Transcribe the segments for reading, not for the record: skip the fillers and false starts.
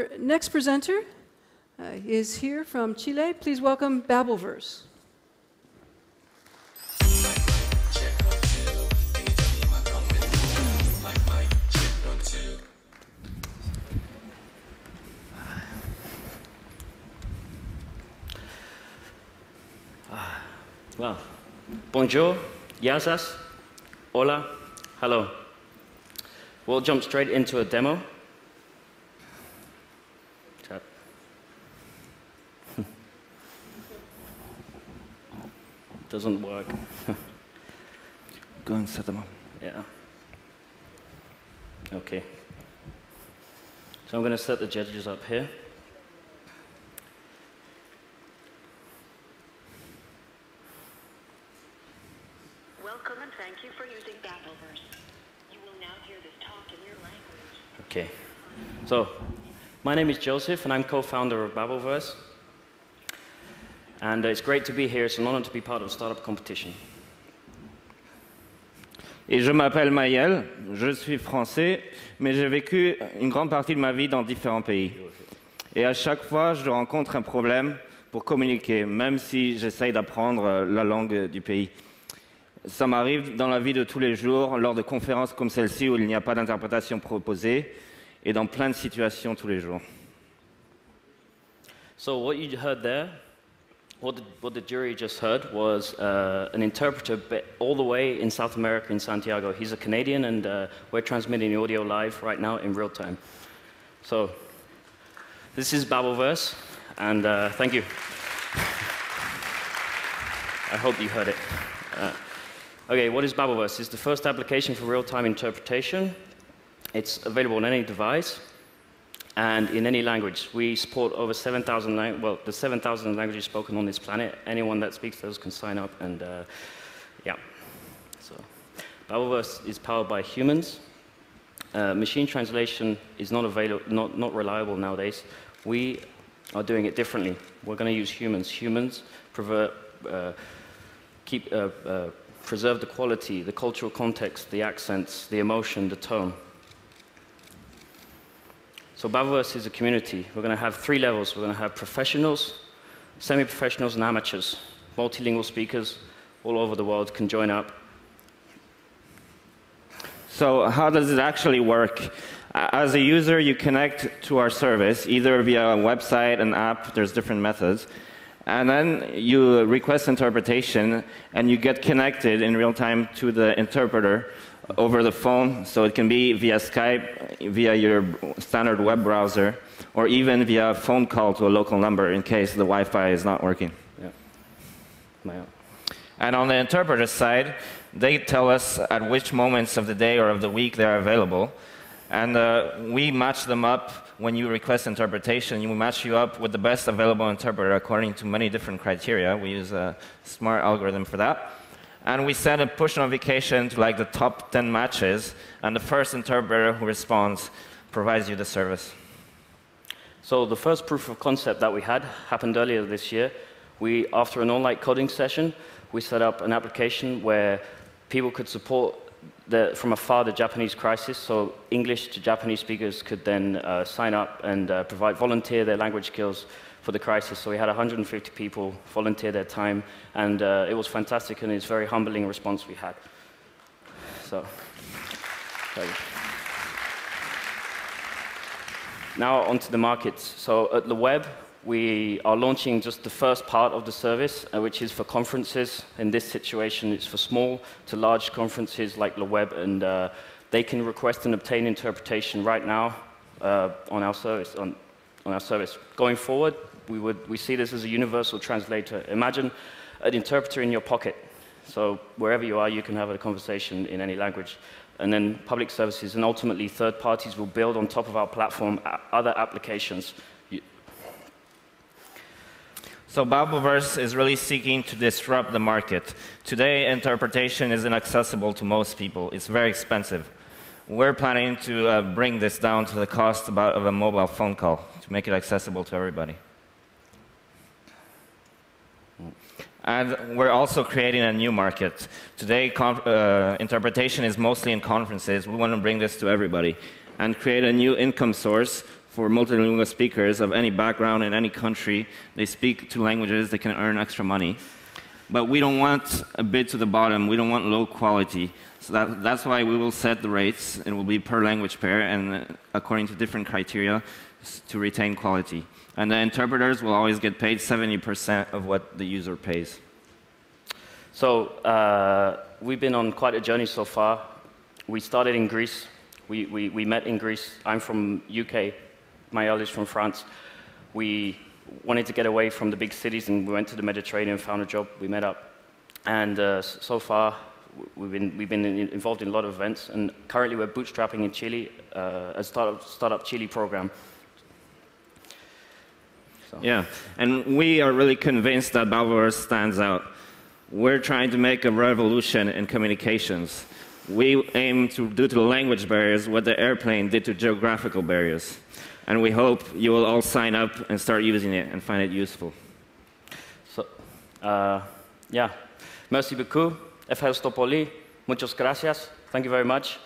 Our next presenter is here from Chile. Please welcome Babelverse. Well, bonjour, yazas, hola, hello. We'll jump straight into a demo. Chat. Doesn't work. Go and set them up. Yeah. Okay. So I'm going to set the judges up here. Welcome and thank you for using Babelverse. You will now hear this talk in your language. Okay. So, my name is Joseph, and I'm co-founder of Babelverse. And it's great to be here. It's an honor to be part of a startup competition. Et je m'appelle Maël, je suis français, mais j'ai vécu une grande partie de ma vie dans différents pays. Et à chaque fois, je rencontre un problème pour communiquer, même si j'essaye d'apprendre la langue du pays. Ça m'arrive dans la vie de tous les jours, lors de conférences comme celle-ci où il n'y a pas d'interprétation proposée, et dans plein de situations tous les jours. So what you heard there, what the jury just heard was an interpreter all the way in South America, in Santiago. He's a Canadian, and we're transmitting the audio live right now in real time. So this is Babelverse, and thank you. I hope you heard it. Okay, what is Babelverse? It's the first application for real-time interpretation. It's available on any device and in any language. We support over 7,000 the 7,000 languages spoken on this planet. Anyone that speaks those can sign up, and yeah. So Babelverse is powered by humans. Machine translation is not reliable nowadays. We are doing it differently. We're going to use humans. Humans preserve the quality, the cultural context, the accents, the emotion, the tone. So Babelverse is a community. We're going to have 3 levels. We're going to have professionals, semi-professionals, and amateurs. Multilingual speakers all over the world can join up. So how does it actually work? As a user, you connect to our service, either via a website, an app, there's different methods. And then you request interpretation, and you get connected in real time to the interpreter over the phone. So it can be via Skype, via your standard web browser, or even via a phone call to a local number in case the Wi-Fi is not working. Yeah. And on the interpreter side, they tell us at which moments of the day or of the week they're available. And we match them up. When you request interpretation, we match you up with the best available interpreter according to many different criteria. We use a smart algorithm for that. And we send a push notification to like the top 10 matches, and the first interpreter who responds provides you the service. So the first proof of concept that we had happened earlier this year. After an online coding session, we set up an application where people could support from afar the Japanese crisis. So English to Japanese speakers could then sign up and volunteer their language skills for the crisis. So we had 150 people volunteer their time, and it was fantastic, and it's a very humbling response we had. So, now onto the markets. So at LeWeb, we are launching just the first part of the service, which is for conferences. In this situation, it's for small to large conferences like LeWeb, and they can request and obtain interpretation right now on our service. On our service. Going forward, we see this as a universal translator. Imagine an interpreter in your pocket. So wherever you are, you can have a conversation in any language. And then public services, and ultimately third parties will build on top of our platform other applications. So Babelverse is really seeking to disrupt the market. Today, interpretation is inaccessible to most people. It's very expensive. We're planning to bring this down to the cost of a mobile phone call to make it accessible to everybody. And we're also creating a new market. Today, interpretation is mostly in conferences. We want to bring this to everybody and create a new income source for multilingual speakers of any background in any country. They speak two languages, they can earn extra money. But we don't want a bid to the bottom. We don't want low quality. So that's why we will set the rates. It will be per language pair and according to different criteria to retain quality. And the interpreters will always get paid 70% of what the user pays. So we've been on quite a journey so far. We started in Greece. We met in Greece. I'm from UK. Maëlle is from France. We wanted to get away from the big cities, and we went to the Mediterranean, found a job, we met up. And so far, we've been involved in a lot of events, and currently we're bootstrapping in Chile, a startup Chile program. So. Yeah, and we are really convinced that Babelverse stands out. We're trying to make a revolution in communications. We aim to do to the language barriers what the airplane did to geographical barriers. And we hope you will all sign up and start using it and find it useful. So, yeah. Merci beaucoup. Ευχαριστώ πολύ. Muchas gracias. Thank you very much.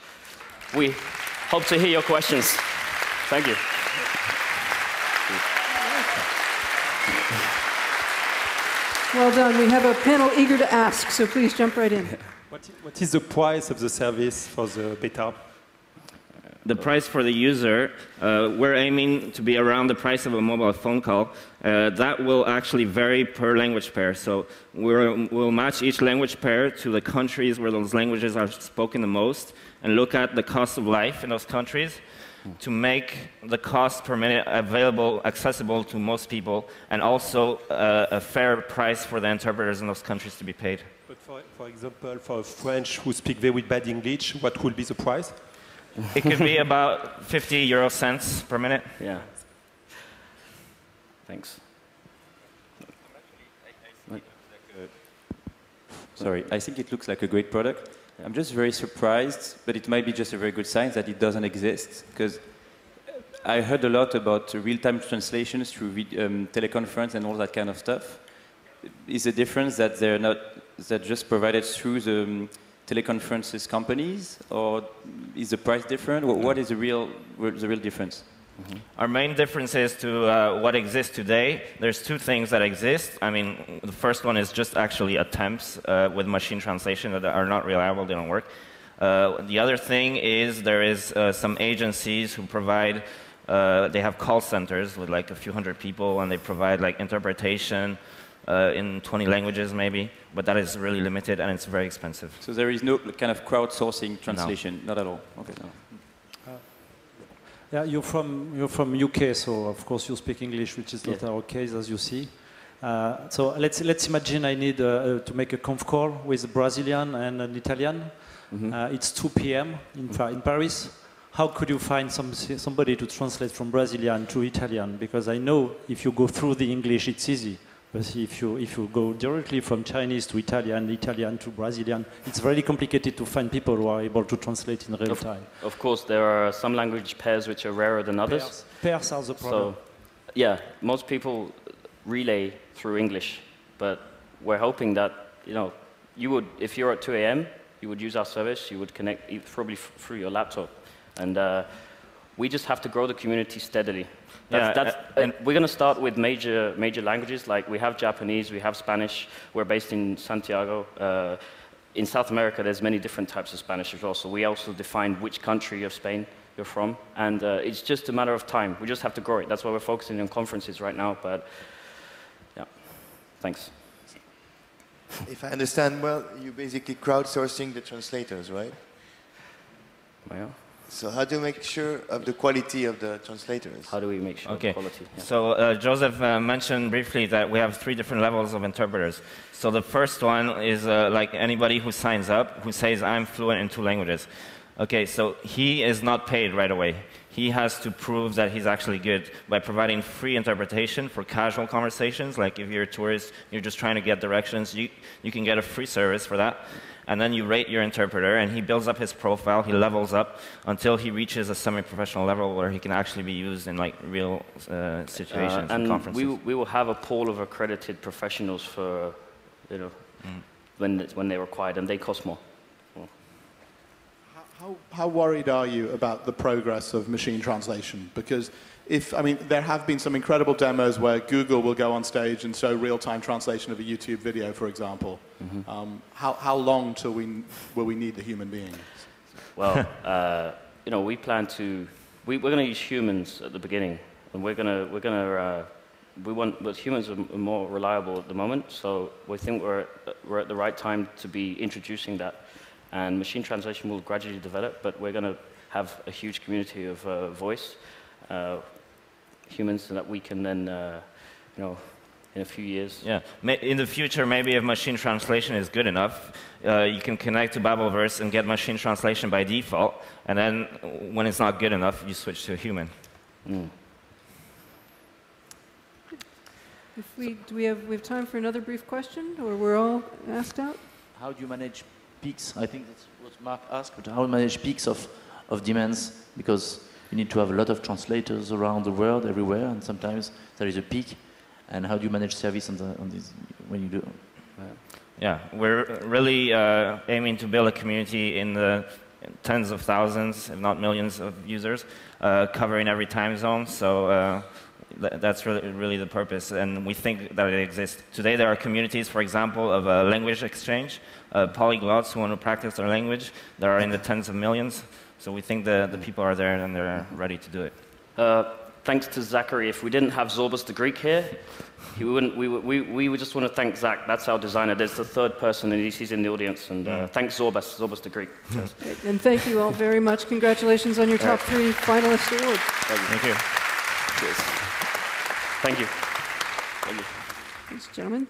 We hope to hear your questions. Thank you. Well done. We have a panel eager to ask, so please jump right in. What is the price of the service for the beta? The price for the user, we're aiming to be around the price of a mobile phone call. That will actually vary per language pair. So we'll match each language pair to the countries where those languages are spoken the most and look at the cost of life in those countries to make the cost per minute available, accessible to most people, and also a fair price for the interpreters in those countries to be paid. But for example, for a French who speak very bad English, what will be the price? It could be about 50 euro cents per minute. Yeah. Thanks. Sorry, I think it looks like a great product. I'm just very surprised, but it might be just a very good sign that it doesn't exist. Because I heard a lot about real-time translations through teleconference and all that kind of stuff. Is the difference that they're not just provided through the teleconferences companies, or is the price different? What is the real difference? Mm-hmm. Our main difference is to what exists today. There's two things that exist. I mean, the first one is just actually attempts with machine translation that are not reliable, they don't work. The other thing is there is some agencies who provide, they have call centers with like a few hundred people, and they provide like interpretation in 20 languages maybe, but that is really limited and it's very expensive. So there is no kind of crowdsourcing translation, no. Not at all. Okay. No. Yeah, you're from UK, so of course you speak English, which is not our case, as you see. So let's imagine I need to make a conf call with a Brazilian and an Italian. Mm-hmm. It's 2 p.m. in Paris. How could you find somebody to translate from Brazilian to Italian? Because I know if you go through the English, it's easy. But if you go directly from Chinese to Italian, Italian to Brazilian, it's very complicated to find people who are able to translate in real time. Of course, there are some language pairs which are rarer than others. Pairs are the problem. So, yeah, most people relay through English, but we're hoping that, you would, if you're at 2 a.m., you would use our service, you would connect probably through your laptop. And we just have to grow the community steadily. And we're going to start with major languages, like we have Japanese, we have Spanish. We're based in Santiago. In South America, there's many different types of Spanish as well, so we also define which country of Spain you're from. And it's just a matter of time. We just have to grow it. That's why we're focusing on conferences right now, but yeah, thanks. If I understand well, you're basically crowdsourcing the translators, right? Yeah. So how do you make sure of the quality of the translators? How do we make sure of the quality? Yeah. So Joseph mentioned briefly that we have 3 different levels of interpreters. So the first one is like anybody who signs up, who says, I'm fluent in 2 languages. Okay, so he is not paid right away. He has to prove that he's actually good by providing free interpretation for casual conversations. Like if you're a tourist, you're just trying to get directions, you can get a free service for that. And then you rate your interpreter, and he builds up his profile, he levels up until he reaches a semi-professional level where he can actually be used in like real situations and conferences. We will have a pool of accredited professionals for, when they're required, and they cost more. How worried are you about the progress of machine translation? Because I mean, there have been some incredible demos where Google will go on stage and show real-time translation of a YouTube video, for example. How long till will we need the human being? Well, you know, we plan to. We're going to use humans at the beginning, and but humans are more reliable at the moment. So we think we're at the right time to be introducing that, and machine translation will gradually develop. But we're going to have a huge community of voice humans, so that we can then, you know, in a few years. Yeah, in the future, maybe if machine translation is good enough, you can connect to Babelverse and get machine translation by default, and then when it's not good enough, you switch to a human. Do we have time for another brief question, or we're all asked out? How do you manage peaks? I think that's what Mark asked, but how do you manage peaks of demands? Because you need to have a lot of translators around the world, everywhere, and sometimes there is a peak. And how do you manage service on this when you do? Yeah, we're really aiming to build a community in the tens of thousands, if not millions of users, covering every time zone. So that's really the purpose, and we think that it exists. Today there are communities, for example, of language exchange, polyglots who want to practice their language. There are in the tens of millions. So we think the people are there and they're ready to do it. Thanks to Zachary. If we didn't have Zorbas the Greek here, we would just want to thank Zach. That's our designer. There's the third person, and he's in the audience. And thanks, Zorbas the Greek. And thank you all very much. Congratulations on your top 3 finalist awards. Thank you. Cheers. Thank you. Thanks, gentlemen.